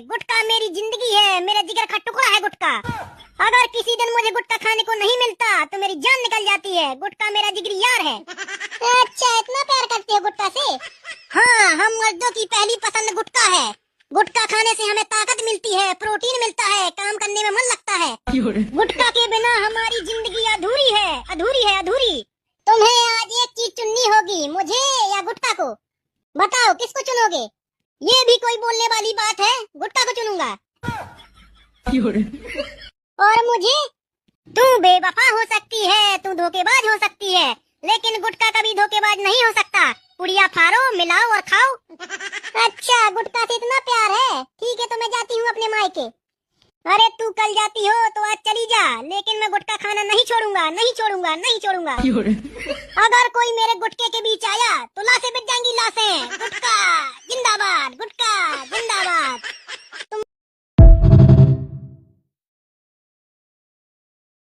गुटखा मेरी जिंदगी है, मेरा जिगर का टुकड़ा है गुटखा। अगर किसी दिन मुझे गुटखा खाने को नहीं मिलता तो मेरी जान निकल जाती है। गुटखा मेरा जिगरी यार है। अच्छा, इतना प्यार करते हो गुटखा से? हाँ, हम मर्दों की पहली पसंद गुटखा है। गुटखा खाने से हमें ताकत मिलती है, प्रोटीन मिलता है, काम करने में मन लगता है। गुटखा के बिना हमारी जिंदगी अधूरी है, अधूरी है, अधूरी। तुम्हें आज एक चीज चुननी होगी, मुझे या गुटखा को। बताओ किसको चुनोगे? ये भी कोई बोलने वाली बात है? गुटखा को चुनूंगा। और मुझे? तू बेवफा हो सकती है, तू धोखेबाज हो सकती है, लेकिन गुटखा कभी धोखेबाज नहीं हो सकता। पुड़िया फाड़ो, मिलाओ और खाओ। अच्छा, गुटखा से इतना प्यार है। ठीक है, तो मैं जाती हूँ अपने मायके। अरे तू कल जाती हो तो आज चली जा, लेकिन मैं गुटखा खाना नहीं छोड़ूंगा, नहीं छोड़ूंगा, नहीं छोड़ूंगा। अगर कोई मेरे गुटके के बीच आया तो लाशें बिक जाएंगी, लाशें। गुटखा